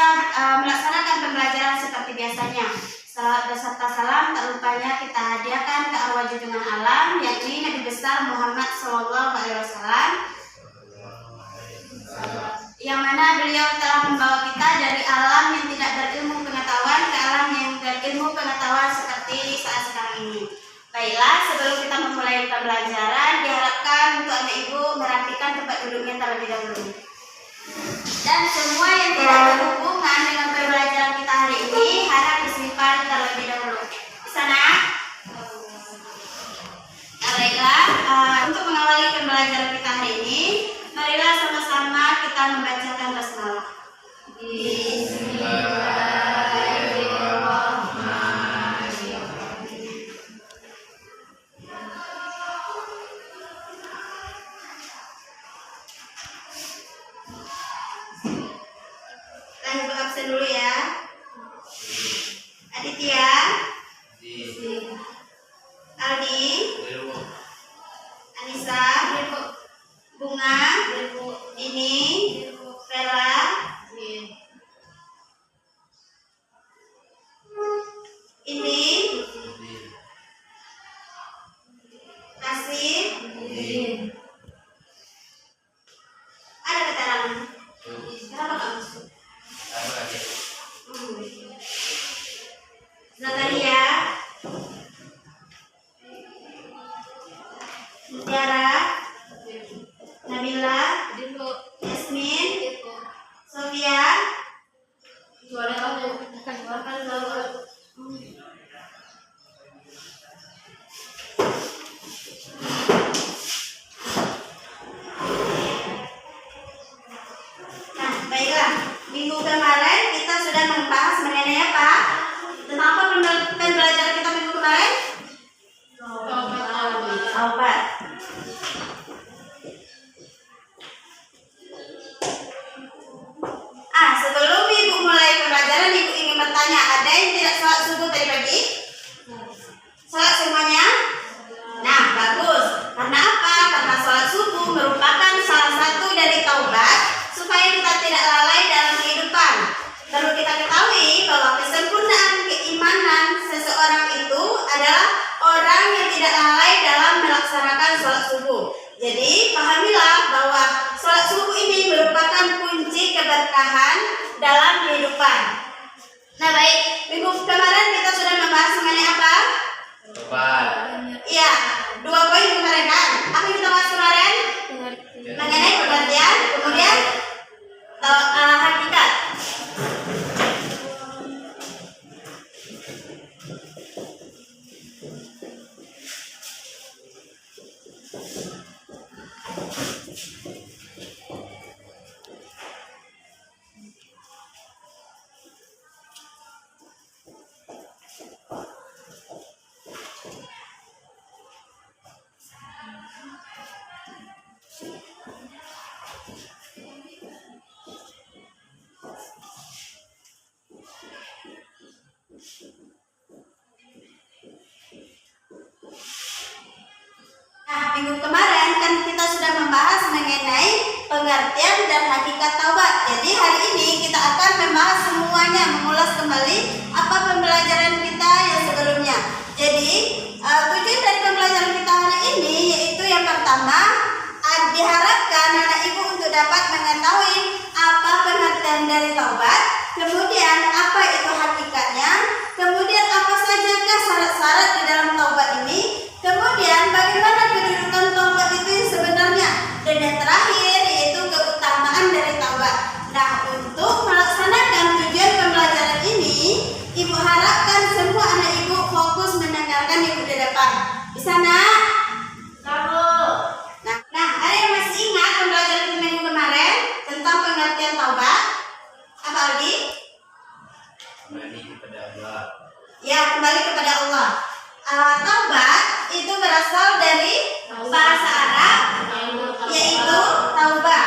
bisa melaksanakan pembelajaran seperti biasanya. Salawat beserta salam tak lupanya kita hadiahkan ke arwah junjungan alam, yakni Nabi besar Muhammad SAW, yang mana beliau telah membawa kita dari alam yang tidak berilmu pengetahuan ke alam yang berilmu pengetahuan seperti saat sekarang ini. Baiklah, sebelum kita memulai pembelajaran, diharapkan untuk anak ibu merapikan tempat duduknya terlebih dahulu. Dan semua yang tidak berhubungan dengan pembelajaran kita hari ini harap disimpan terlebih dahulu. Di sana. Nah, baiklah, untuk mengawali pembelajaran kita hari ini, marilah sama-sama kita membacakan basmalah. Absen dulu ya. Aditya, Aldi, Anissa, Bunga, Dini, Vela, Indi, Kasih, ada keterangan? Kenapa nggak masuk? Zakaria, Mutiara, Nabila, Yasmin, Sofia, Nah, baiklah. Minggu kemarin kita sudah membahas mengenai apa? Tentang apa pembelajaran kita minggu kemarin? Taubat. Sebelum ibu mulai pembelajaran, ibu ingin bertanya, ada yang tidak sholat subuh tadi pagi? Sholat semuanya? Nah, bagus. Karena apa? Karena sholat subuh merupakan salah satu dari taubat supaya kita tidak lalai dalam kehidupan. Perlu kita ketahui bahwa kesempurnaan keimanan seseorang itu adalah orang yang tidak lalai dalam melaksanakan sholat subuh. Jadi pahamilah bahwa sholat subuh ini merupakan kunci keberkahan dalam kehidupan. Nah baik, minggu kemarin kita sudah membahas mengenai apa? Iya, 2 poin kemarin kan? Apa yang kita bahas kemarin? Mengenai pengertian, kemudian hakikat. Minggu kemarin kan kita sudah membahas mengenai pengertian dan hakikat taubat. Jadi hari ini kita akan membahas semuanya, mengulas kembali apa pembelajaran kita yang sebelumnya. Jadi tujuan dari pembelajaran kita hari ini yaitu yang pertama, diharapkan anak ibu untuk dapat mengetahui apa pengertian dari taubat, kemudian apa itu hakikatnya, kemudian apa sajakah syarat-syarat di dalam taubat ini, kemudian bagaimana kedudukan taubat itu sebenarnya, dan yang terakhir yaitu keutamaan dari taubat. Nah, untuk melaksanakan tujuan pembelajaran ini, ibu harapkan semua anak ibu fokus mendengarkan ibu di depan. Bisa nak? Nah, ada yang masih ingat pembelajaran minggu kemarin tentang pengertian taubat? Apa Aldi? Kembali kepada Allah. Ya, kembali kepada Allah. Taubat itu berasal dari bahasa Arab, yaitu taubah.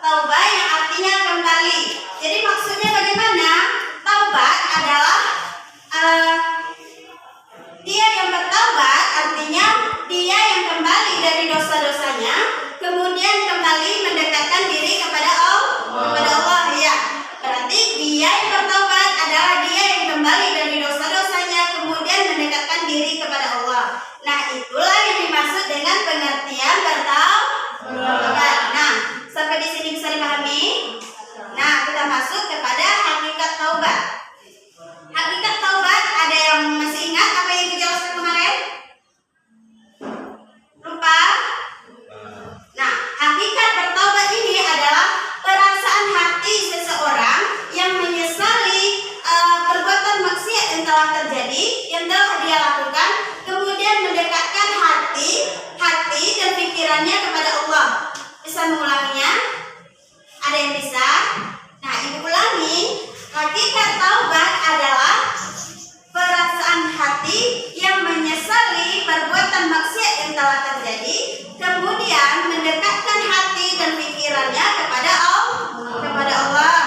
Taubah yang artinya kembali. Jadi maksudnya bagaimana? Taubat adalah dia yang bertaubat, artinya dia yang kembali pikirannya kepada Allah. Bisa mengulanginya? Ada yang bisa? Nah, ibu ulangi. Hakikat taubat adalah perasaan hati yang menyesali perbuatan maksiat yang telah terjadi, kemudian mendekatkan hati dan pikirannya kepada Allah.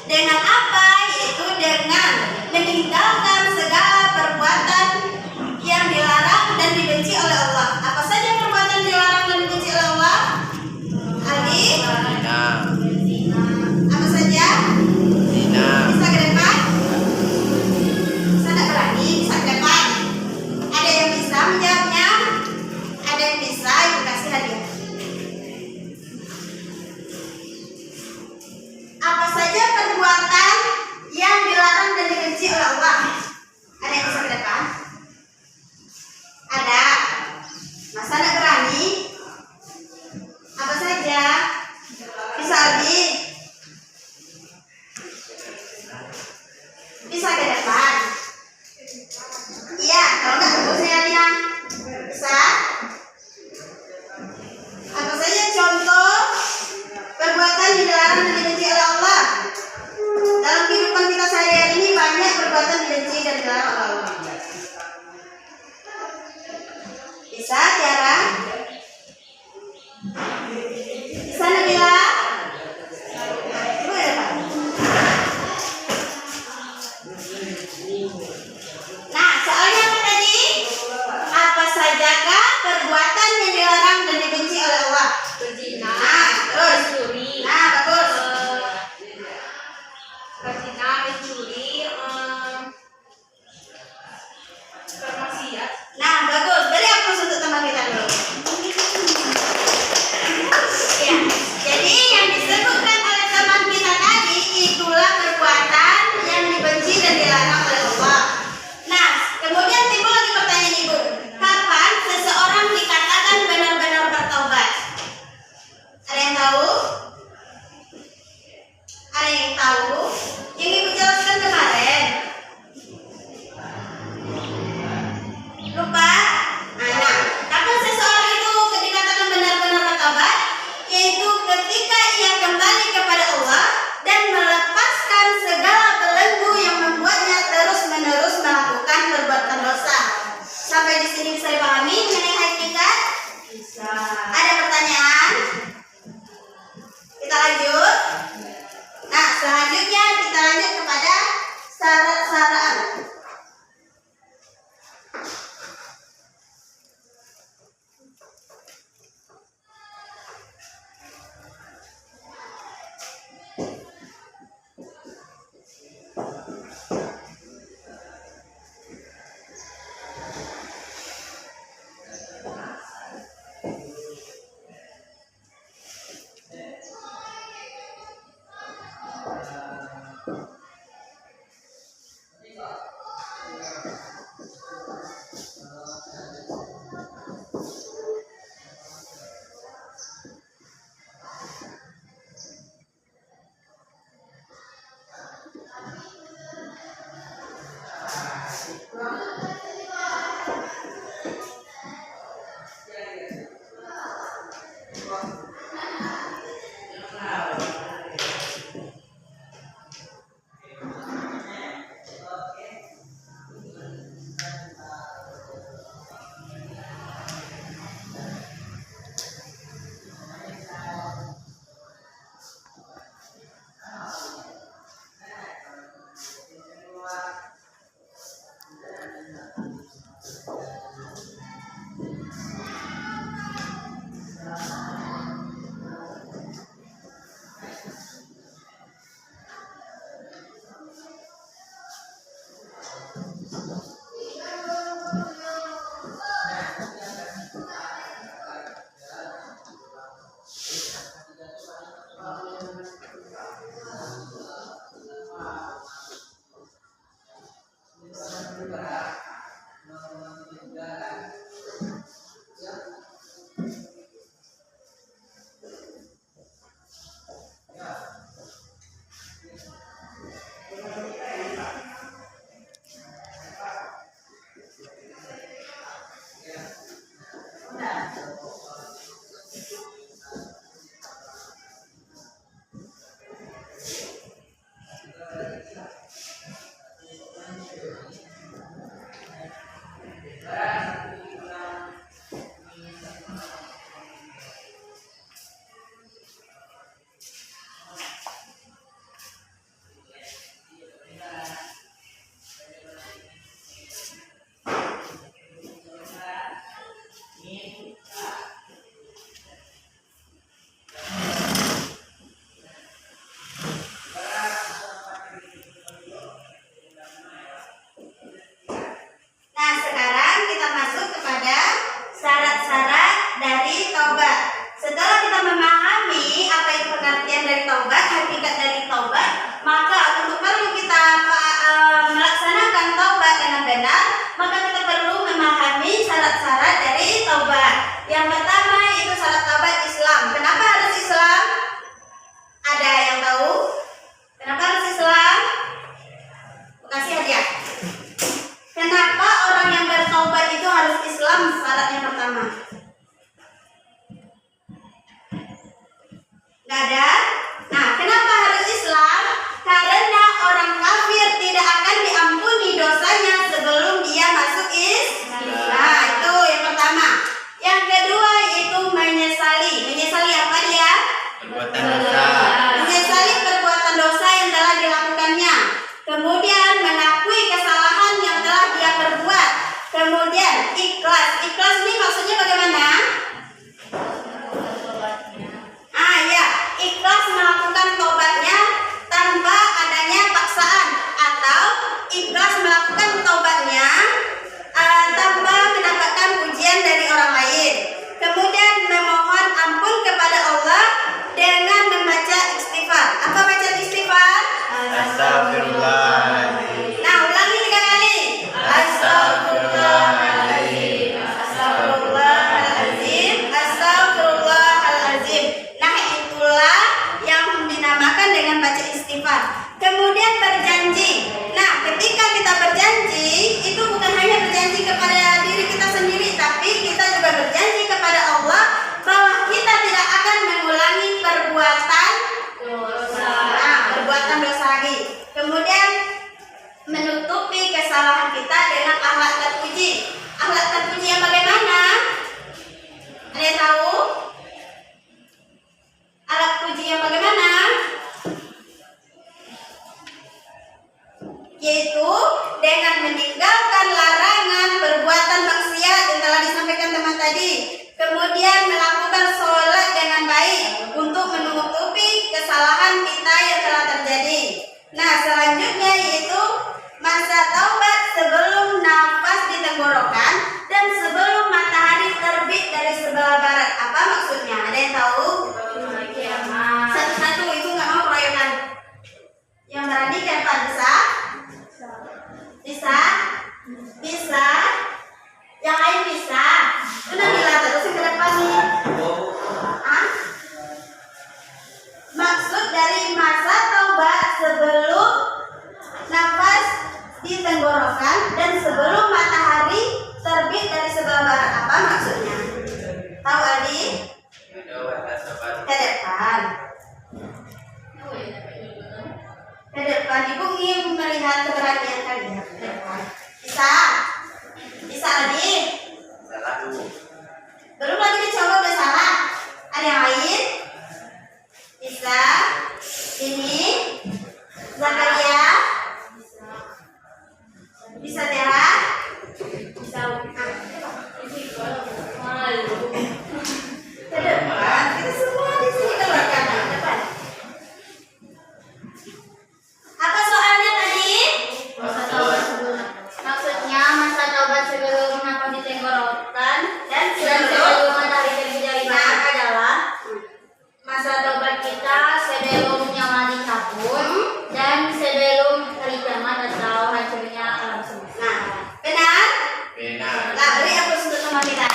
Dengan apa? Yaitu dengan meninggalkan segala perbuatan yang dilarang dan dibenci oleh Allah. Apa saja perbuatan dilarang dan dibenci oleh Allah? Ali? Apa saja? Bisa ke depan? Bisa tidak berani? Bisa ke depan? Ada yang bisa menjawabnya? Ada yang bisa? Ibu kasih hadiah. Apa saja perbuatan yang dilarang dan dibenci oleh Allah? Ada yang bisa ke depan? Ada? Masa tidak berani? Apa saja? Bisa Aldi? Bisa ke depan? Iya, kalau nggak tunggu saya lihat. Bisa? kita memahami apa itu pengertian dari taubat, hakikat dari taubat, maka untuk perlu kita melaksanakan taubat dengan benar, maka kita perlu memahami syarat-syarat dari taubat. Yang pertama itu syarat taubat Islam. Kenapa harus Islam? Ada yang tahu? Kenapa harus Islam? Kasih hadiah. Kenapa orang yang bertaubat itu harus Islam? Syarat yang pertama. Nggak ada? Nah, kenapa harus Islam? Karena orang kafir tidak akan diampuni dosanya sebelum dia masuk Islam. Nah, itu yang pertama. Yang kedua itu menyesali. Menyesali apa dia? Perbuatan dosa. Menyesali perbuatan dosa yang telah dilakukannya. Kemudian mengakui kesalahan yang telah dia perbuat. Kemudian ikhlas. Ikhlas ini maksudnya bagaimana? Ikhlas melakukan taubatnya tanpa adanya paksaan, atau ikhlas melakukan taubatnya tanpa mendapatkan pujian dari orang lain. Kemudian memohon ampun kepada Allah dengan membaca istighfar. Apa baca istighfar? Astagfirullahaladzim. Nah, ulangi 3 kali. Astagfirullahaladzim. Astagfirullahaladzim. Astagfirullahaladzim. Nah, itulah yang dinamakan dengan baca istighfar. Kemudian berjanji. Nah, ketika kita berjanji, itu bukan hanya berjanji kepada diri kita sendiri, tapi kita juga berjanji kepada Allah bahwa kita tidak akan mengulangi perbuatan dosa. Nah, perbuatan dosa lagi. Kemudian menutupi kesalahan kita dengan akhlak terpuji. Akhlak terpuji yang bagaimana? Ada yang tahu? Alat puji yang bagaimana? Yaitu dengan meninggalkan larangan perbuatan maksiat yang telah disampaikan teman tadi. Kemudian melakukan sholat dengan baik untuk menutupi kesalahan kita yang telah terjadi. Nah, selanjutnya yaitu masa taubat sebelum nafas di tenggorokan dan sebelum matahari terbit dari sebelah barat. Apa maksudnya? Ada yang tahu? Satu-satu, itu nggak mau proyekan. Yang berani ke depan bisa? Bisa? Bisa? Yang lain bisa? Udah bilang terus ke depan nih. Maksud dari masa taubat sebelum nafas di tenggorokan dan sebelum matahari terbit dari sebelah barat. Apa maksudnya? Tahu Adi? Ke depan. Ke depan. Ibu ingin melihat keberanian kalian. Ke depan. Bisa? Bisa Adi? Belum lagi dicoba udah salah. Ada yang lain? Bisa? Ini? Zakaria? Bisa Tera? Bisa. Ke depan. Kita semua di sini keluarkan ke depan. Apa soalnya tadi? Maksudnya masa taubat sebelum nafas di tenggorokan dan sebelum matahari terbit dari barat adalah masa taubat kita sebelum nyawa dicabut dan sebelum hari kiamat atau hancurnya alam semesta. Nah, benar? Benar. Nah, beri aplaus untuk teman kita.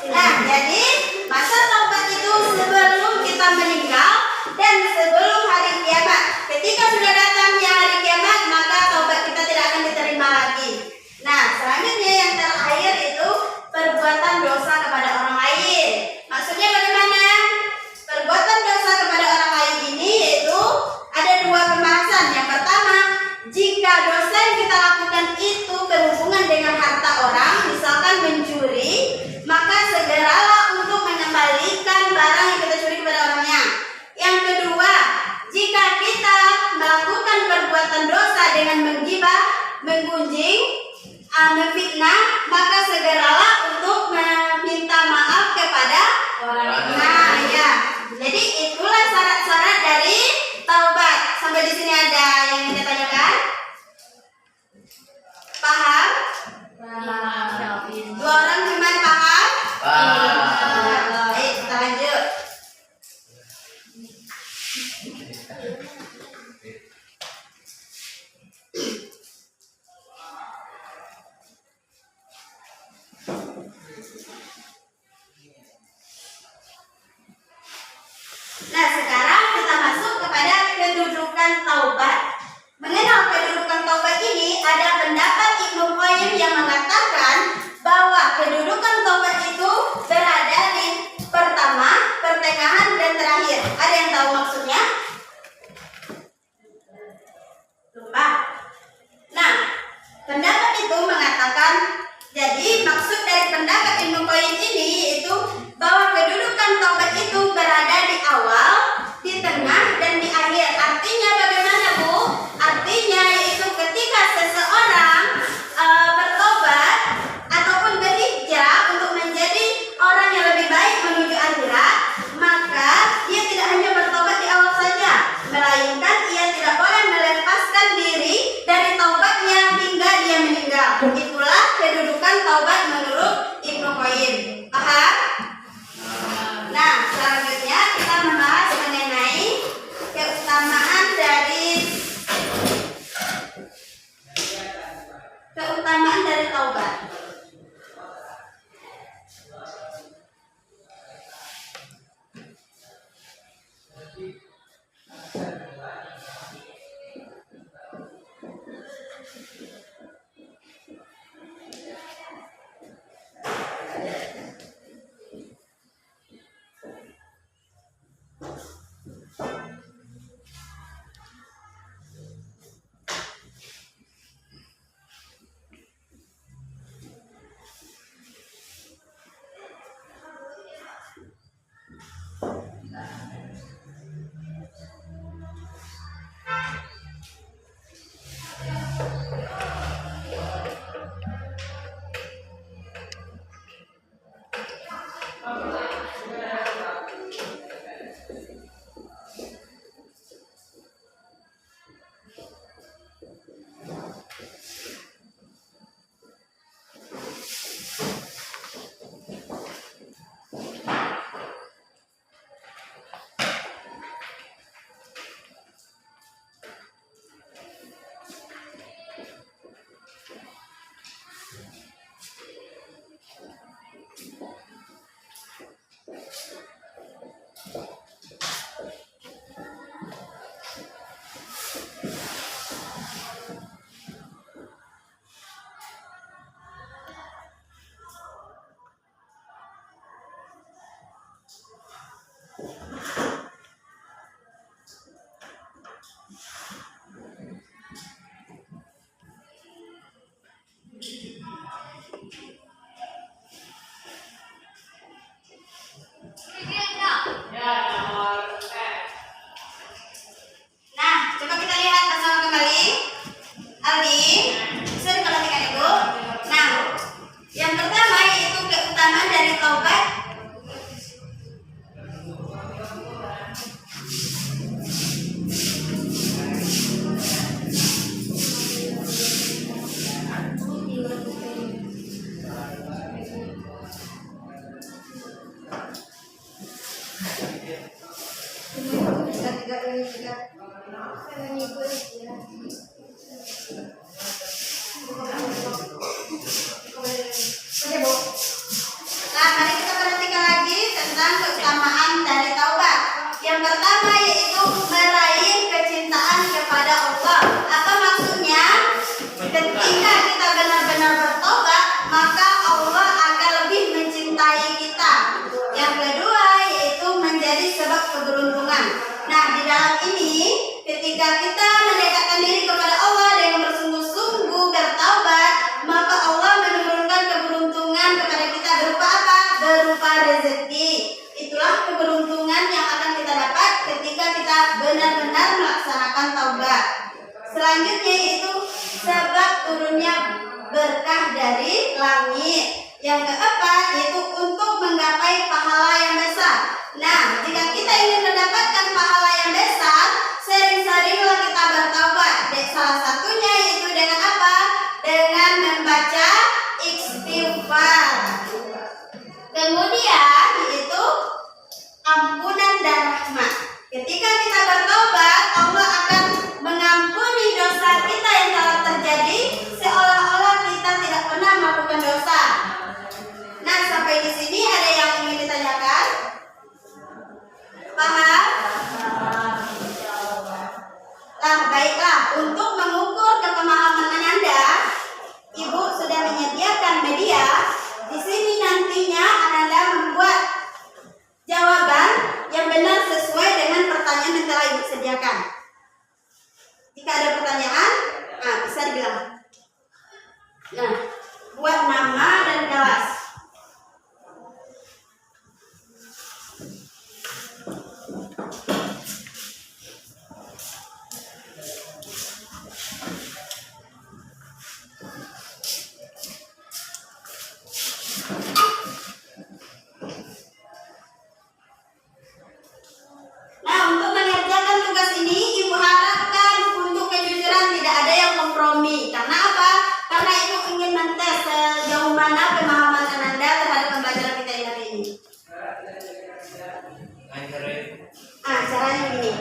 Nah, jadi masa taubat itu sebelum kita meninggal dan sebelum hari kiamat. Ketika sudah datangnya hari kiamat, maka taubat kita tidak akan diterima lagi. Nah, selanjutnya yang terakhir itu perbuatan dosa kepada orang lain. Maksudnya bagaimana? Perbuatan dosa kepada orang lain ini yaitu ada 2 pembahasan. Yang pertama, jika dosa yang kita lakukan itu berhubungan dengan harta orang, misalkan mencuri, maka segeralah untuk mengembalikan barang yang kita curi kepada orangnya. Nah, sekarang kita masuk kepada kedudukan taubat. Mengenal kedudukan taubat ini, ada pendapat Ibnu Qayyim yang mengatakan bahwa kedudukan taubat itu berada di pertama, pertengahan, dan terakhir. Ada yang tahu maksudnya? Lupa. Nah, pendapat itu mengatakan, jadi maksud dari pendapat Ibnu Qayyim ini yaitu bahwa kedudukan taubat itu berada di awal, di tengah, dan di akhir. Artinya bagaimana, Bu? Artinya yaitu ketika seseorang bertobat ataupun berhijrah untuk menjadi orang yang lebih baik menuju akhirat, maka dia tidak hanya bertobat di awal saja, melainkan ia tidak boleh melepaskan diri dari taubatnya hingga dia meninggal. Itulah kedudukan taubat menurut Ibnu Qayyim. Paham? Nah, selanjutnya kita membahas mengenai keutamaan dari taubat. Nah, mari kita perhatikan lagi tentang keutamaan dari taubat. Yang pertama yaitu meraih kecintaan kepada Allah. Apa maksudnya? Ketika kita benar-benar bertobat, maka Allah akan lebih mencintai kita. Yang kedua yaitu menjadi sebab keberuntungan. Nah, di dalam ini ketika kita mendekatkan diri kepada Allah dengan bersungguh-sungguh bertaubat, maka Allah menurunkan keberuntungan kepada kita berupa apa? Berupa rezeki. Itulah keberuntungan yang akan kita dapat ketika kita benar-benar melaksanakan taubat. Selanjutnya yaitu sebab turunnya berkah dari langit. Yang keempat yaitu untuk menggapai pahala yang besar. Nah, jika kita ingin mendapatkan pahala yang besar, sering-seringlah kita bertaubat. Salah satunya yaitu dengan apa? Dengan membaca istighfar. Kemudian yaitu ampunan dan rahmat. Ketika kita bertobat, Allah akan mengampuni dosa kita yang telah terjadi seolah-olah kita tidak pernah melakukan dosa. Nah, Paham? Nah, baiklah. Untuk mengukur kepemahaman Ananda, Ibu sudah menyediakan media. Di sini nantinya Ananda membuat jawaban yang benar sesuai dengan pertanyaan yang telah Ibu sediakan. Jika ada pertanyaan, bisa dibilang. Nah, buat nama dan kelas. Nah, untuk mengerjakan tugas ini, Ibu harapkan untuk kejujuran tidak ada yang kompromi. Karena apa? Karena Ibu ingin mentes sejauh mana pemahaman Ananda terhadap pembelajaran kita hari ini. Caranya begini.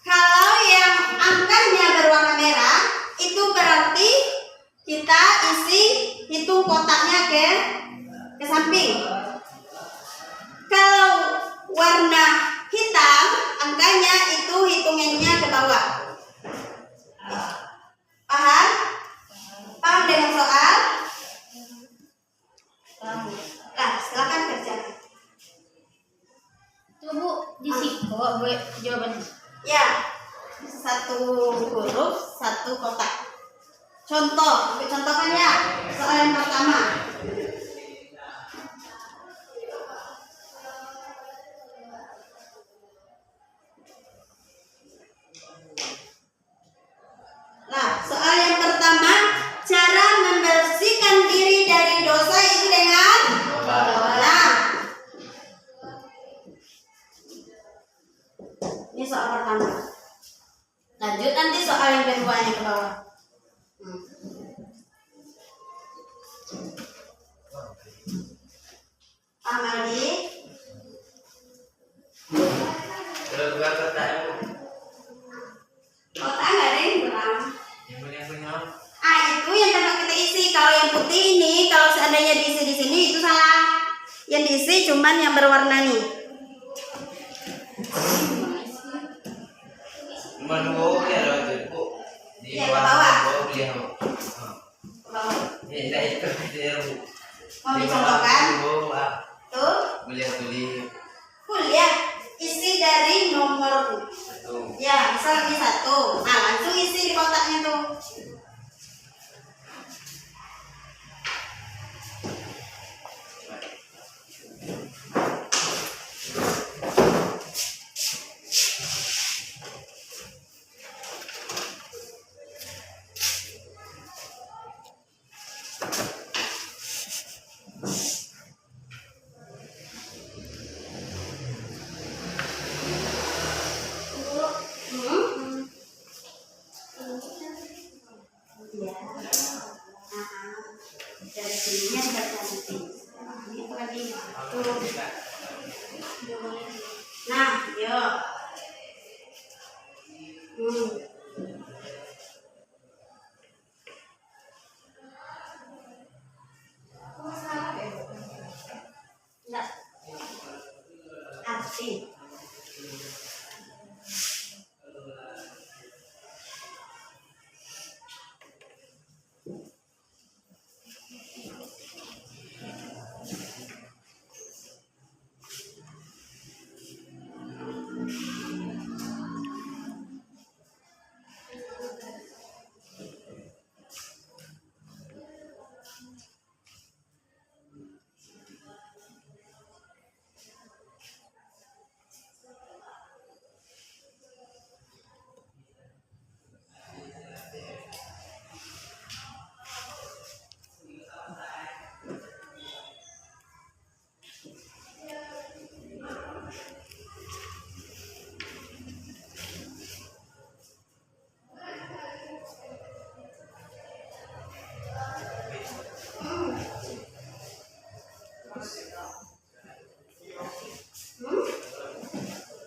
Kalau yang angkanya berwarna merah, itu berarti kita hitung kotaknya ke samping. Kalau warna hitam, angkanya itu hitungannya ke bawah. Paham? Paham dengan soal? Nah, silakan kerjakan. Bu, di siko jawabannya. Ya, satu huruf, satu kotak. Contohkan ya, soal yang pertama. Nah, soal yang pertama, cara membersihkan diri dari dosa itu dengan nah, ini soal pertama. Lanjut nanti soal yang keduanya ke bawah. Amali. Kalau bukan kotak Kotak nggak ada yang kurang. yang punya Itu yang tempat kita isi. Kalau yang putih ini, kalau seandainya diisi di sini itu salah. Yang diisi cuman yang berwarna nih. Menunggu ya loh itu di Ya, ke bawah. dia. Bawah. Ya itu dia. Mau dicontohkan? Tuh, Boleh tulis kuliah isi dari nomor. satu. Ya, misal ini 1. Nah, langsung isi di kotaknya tuh. Dari sininya bercantik. Ini apa lagi? Tuh. Nah, yuk. Enggak. Arti.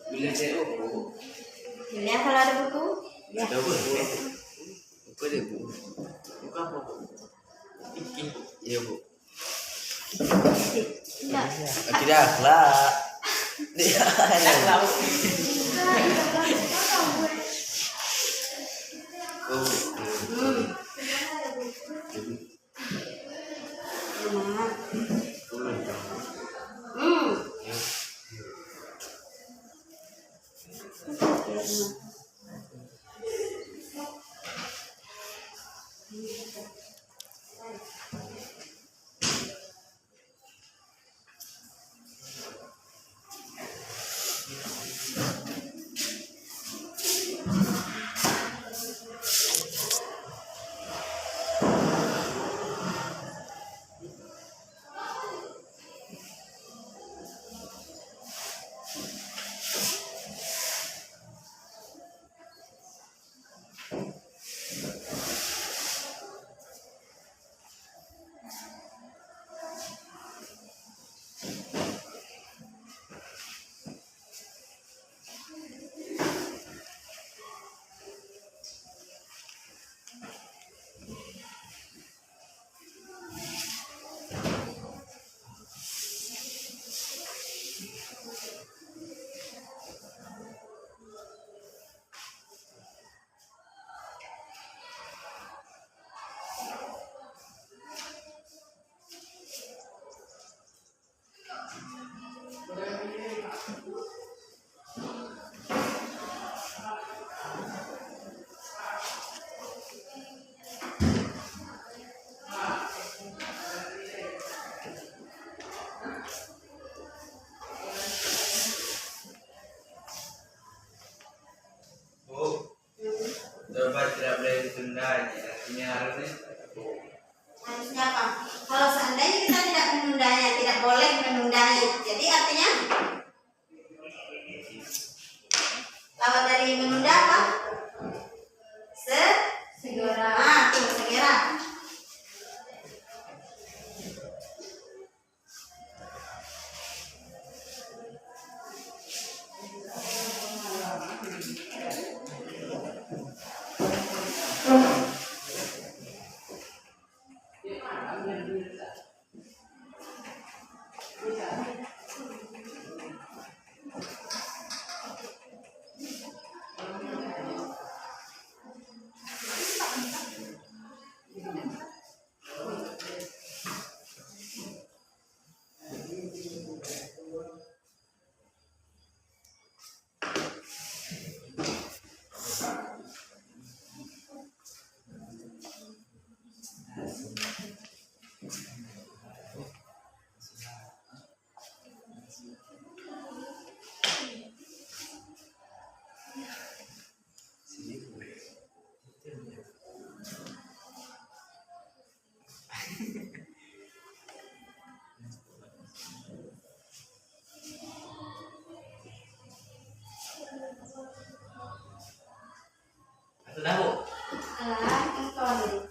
Bila saya buku. Dilihat kalau ada buku. Ya. Ada buku. Boleh bu. Buka apa bu? Bikin bu. Iya bu. Enggak. Tidak akhlak. Dia. Tahu. Oh. Coba tidak boleh ditunda, artinya harusnya Harusnya apa? Kalau seandainya kita tidak menundanya, tidak boleh menundanya. Jadi artinya lawan dari menunda apa? Segera. Tuh segera. sudah bu. Alah, engkau nih.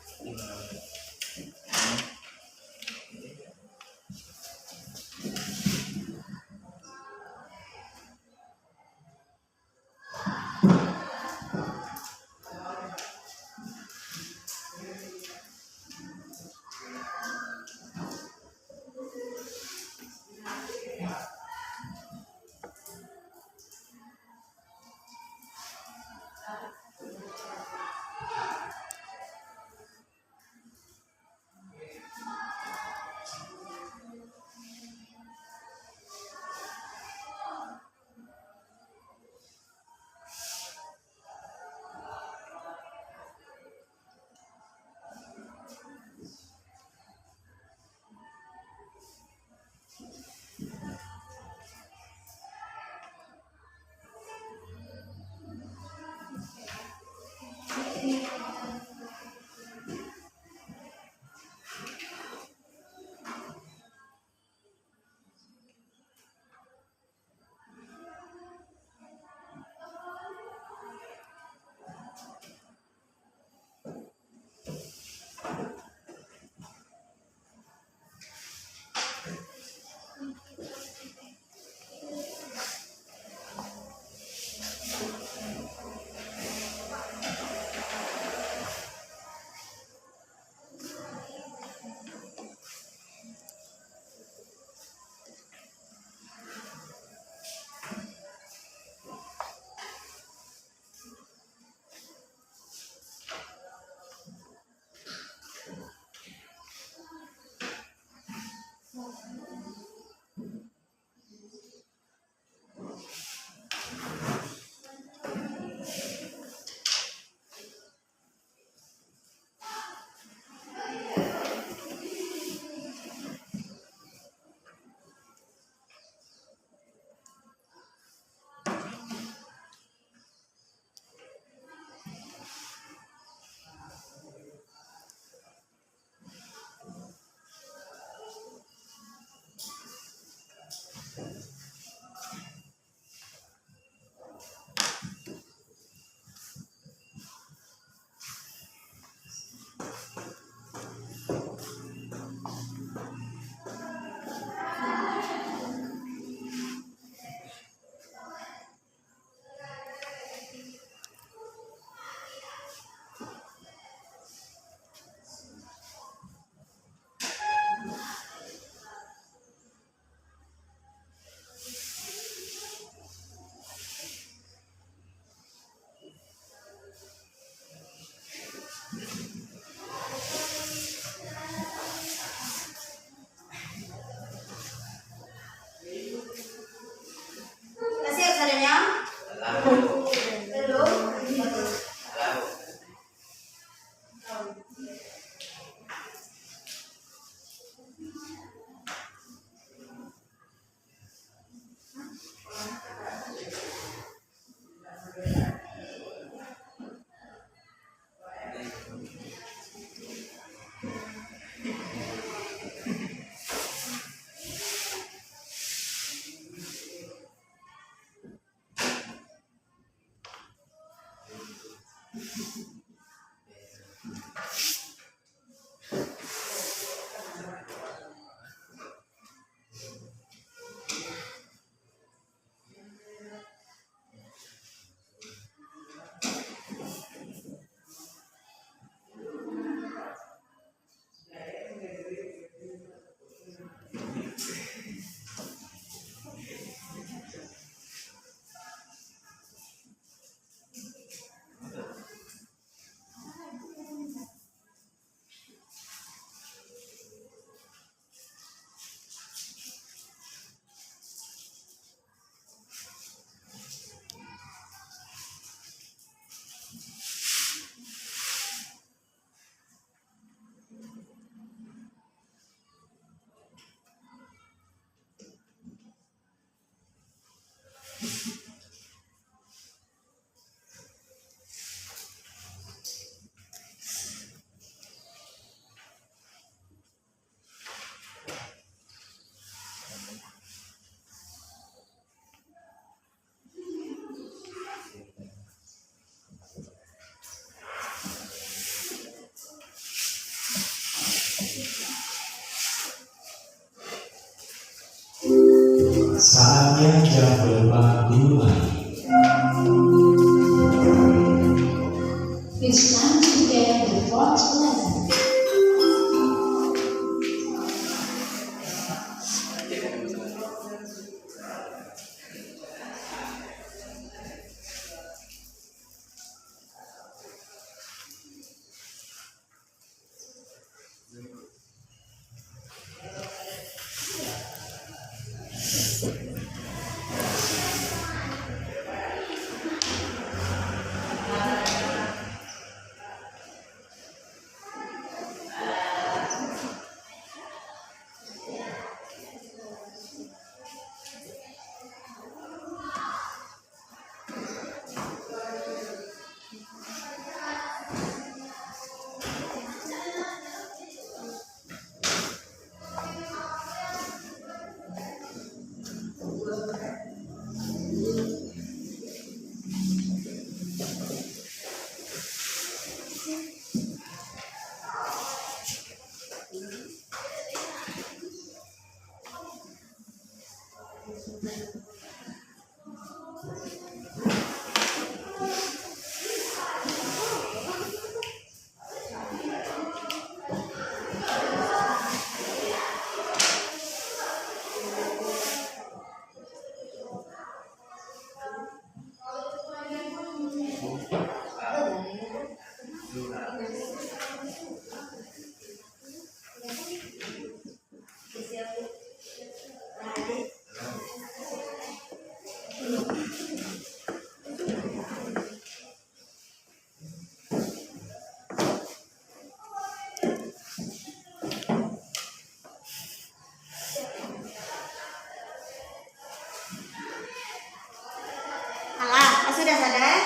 Sudah sadar?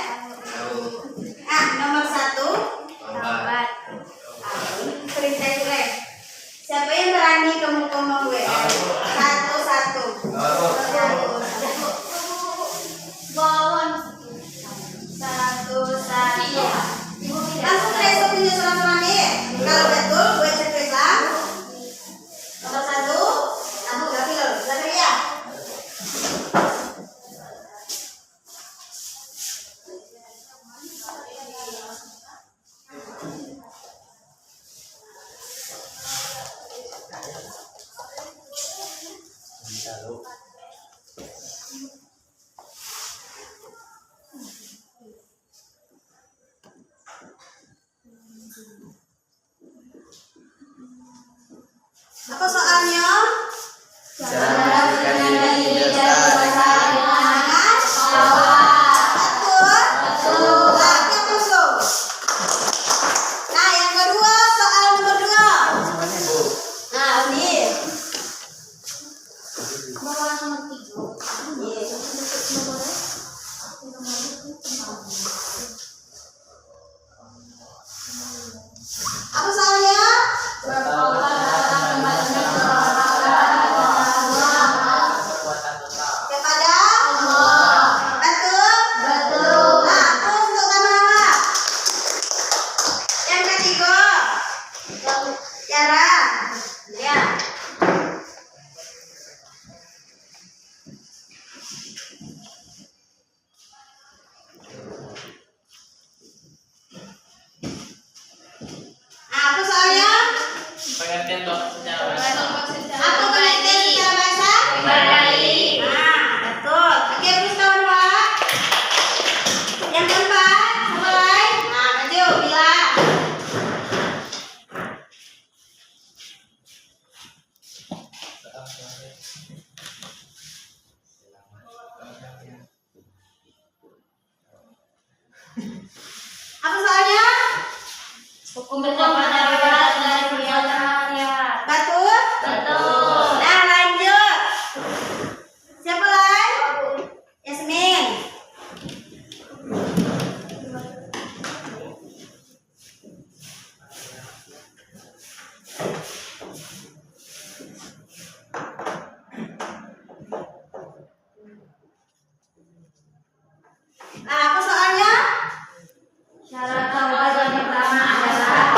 Nomor 1. Obat. Perintah gue. Siapa yang berani ngomong gue? Satu. Bawang. Satu. Langsung Teresa punya surat-surat nih. Kalau betul gue cek Teresa. Nomor 1. Aku gak pilih. Zakaria. Apa soalnya? Cara diri Betul. Lagi musuh. Nah, yang kedua soal nomor 2. Nah, ini. Bawang nomor 3. Apa soalnya? Kepada betul. Nah, terus untuk nama. Yang ketiga, cara. Ya. Apa soalnya? Pengertian kelompok secara bahasa. Apa pengertian secara bahasa? Berbalik. Nah, betul. Oke, terus kawan-kawan. Yang keempat, mulai. Nah, maju, bilang. Apa soalnya? Hukum berkaitan dari kegiatan rakyat. Betul? Betul. Nah, lanjut. Siapa lain? Yasmin. Nah, apa soalnya? Syarat taubat yang pertama adalah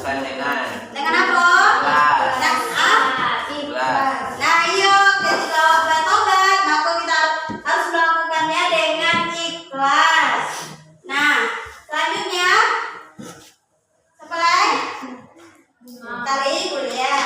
Dengan apa? Dengan Ikhlas. Nah, iya, ketika bertobat, maka kita harus melakukannya dengan ikhlas. Nah, selanjutnya, siapa lagi? Tali kuliah.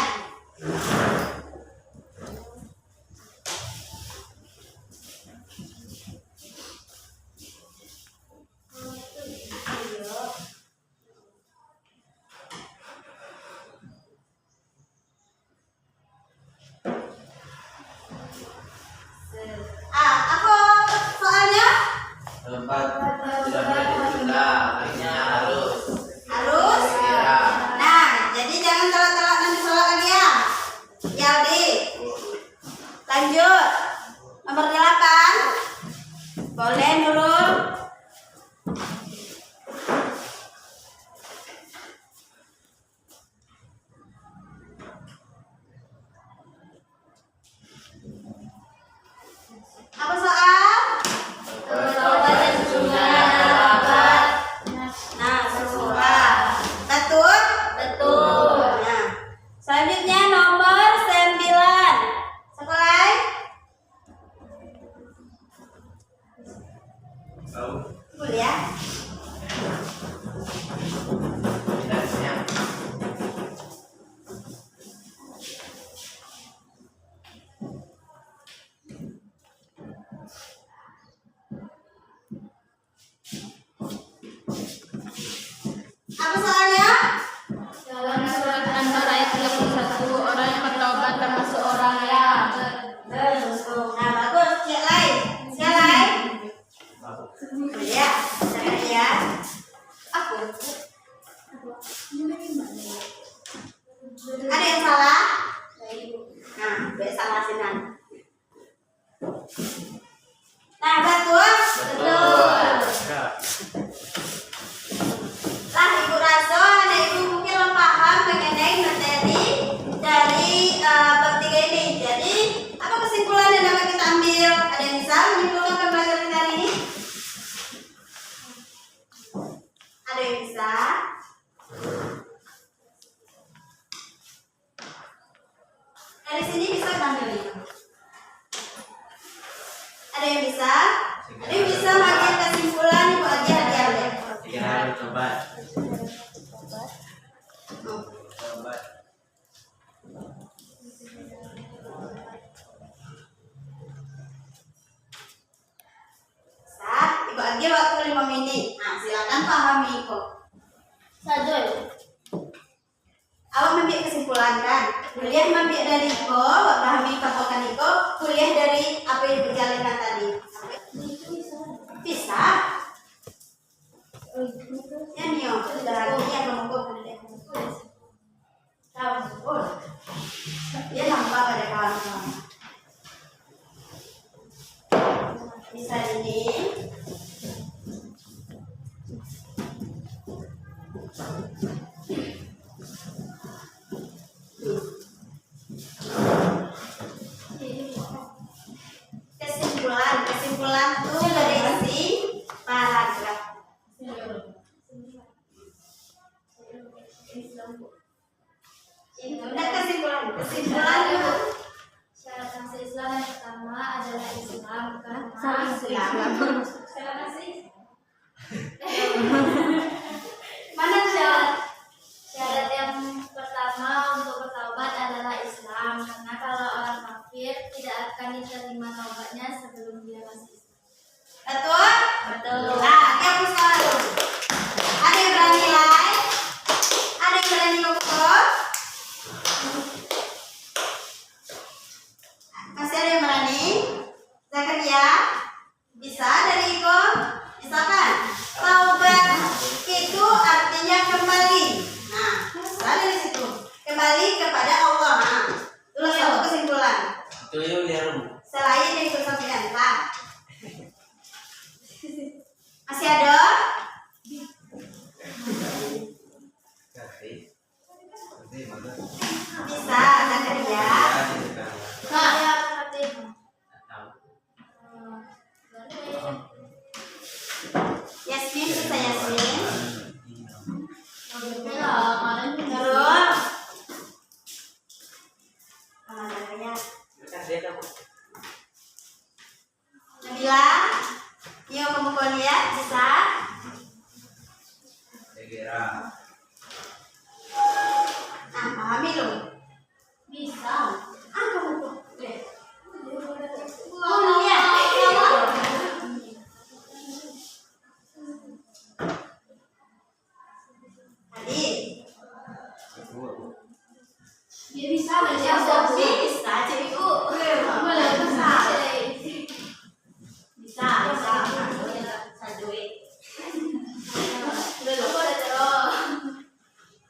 Apa soalnya? Harus. Nah, jadi jangan telat-telat nanti sholat lagi ya. Ya, Aldi. Lanjut. Nomor 8. Boleh Nurul. Apa soal? Bertobat dan sesungguhnya adalah obat. Nah, sesuai. Betul? Betul. Nah, selanjutnya nomor 9. Sekolah? Kuliah. Apa soalnya? Dalam surat An-Nur ayat 31, orang yang bertobat termasuk orang yang Nah, bagus. Siap lain. Siap lain. Kuliah. Jangan ya. Aku. Ada yang salah? Nah, gue salah sinan. Nah, betul? Lah, Ibu Raso, ada Ibu mungkin lo paham mengenai materi dari bab 3 ini. Jadi, apa kesimpulan yang dapat kita ambil? Ada yang bisa menyimpulkan pembelajaran kita hari ini? Ada yang bisa? Dari sini bisa ambil ini. Ada yang bisa? Ada yang bisa bagian kesimpulan Ibu Agi hadiah. Saat Ibu Agi waktu 5 menit. Nah, silakan pahami kok. Sajul. Awak ambil kesimpulan kan? Kuliah ambil dari ko, wak pahami papakan iko, kuliah dari apa yang berjalan tadi. Bisa? Ya Nio, dari yang kamu kuliah. Tahu? Oh, dia nampak pada kawan-kawan. Bisa ini. Kesimpulan tuh dari isi paragraf. Itu udah kesimpulan dulu. Syarat masuk Islam yang pertama adalah Islam karena Syarat masih. Mana syarat yang pertama untuk bertaubat adalah Islam karena kalau orang kafir tidak akan diterima taubatnya sebelum dia masuk Islam. betul? Betul. Nah, dia pusat dulu. Ada yang berani nilai? Ada yang berani ngomong? Masih ada yang berani? Zakaria? Bisa dari Iko? Bisa kan? Taubat itu artinya kembali. Nah, salah dari situ. Kembali kepada Allah. Nah, itulah satu kesimpulan. Selain dari kesaksian, Pak. Masih ada? Bisa, Zakaria. Saya perhatikan. Yasmin, bisa Yasmin. Ya, kemarin juga Dia bisa baca bisa CU. Boleh bisa. Bisa. Saduit.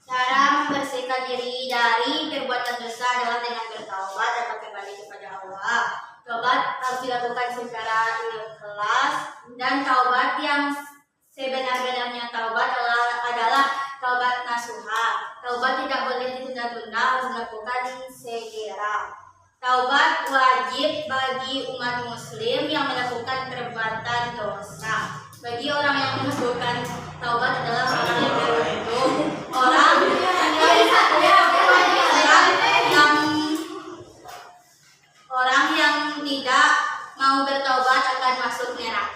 Cara membersihkan diri dari perbuatan dosa adalah dengan bertaubat dan kembali kepada Allah. Taubat harus dilakukan secara ikhlas dan taubat yang sebenar-benarnya taubat adalah taubat nasuha. Taubat tidak boleh ditunda-tunda, harus dilakukan segera. Taubat wajib bagi umat muslim yang melakukan perbuatan dosa. Bagi orang yang melakukan taubat adalah orang yang beruntung, orang yang tidak mau bertaubat akan masuk neraka.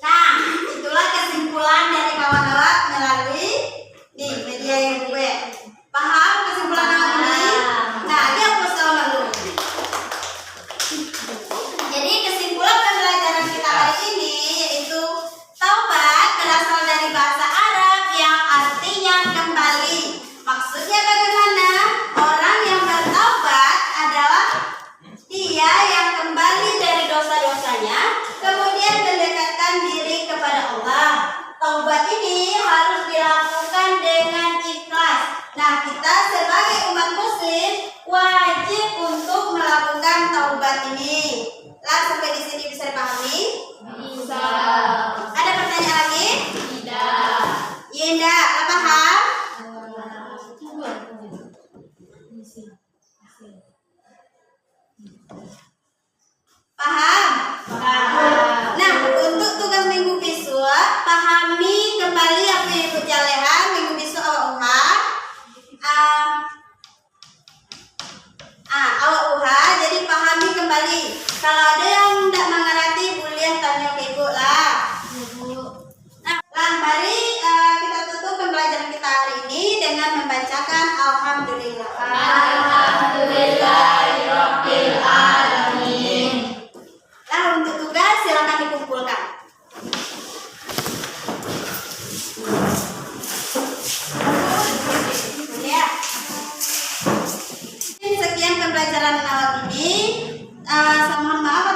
Nah, itulah kesimpulan dari kawan-kawan melalui di media yang gue. Paham kesimpulan awal ini? Nah, ini aku sama dulu. Jadi kesimpulan pembelajaran kita hari ini yaitu taubat berasal dari bahasa Arab yang artinya kembali. Maksudnya bagaimana? Orang yang bertaubat adalah dia yang kembali dari dosa-dosanya, kemudian mendekatkan diri kepada Allah. Taubat ini harus dilakukan dengan ikhlas. Nah, kita sebagai umat muslim wajib untuk melakukan taubat ini. Lah, sampai di sini bisa dipahami? Bisa. Ada pertanyaan lagi? Tidak. Yenda, paham? Paham? Nah, untuk tugas minggu bisu, pahami kembali apa yang ikut jalehan minggu bisu awak uha. Awak uha, jadi pahami kembali. Kalau ada yang tidak mengerti, boleh tanya ke ibu lah. Nah, mari kita tutup pembelajaran kita hari ini dengan membacakan Alhamdulillah. Alhamdulillahirabbil alamin. Nah, untuk tugas silakan dikumpulkan. Ya. Sekian pembelajaran awal ini. Mohon maaf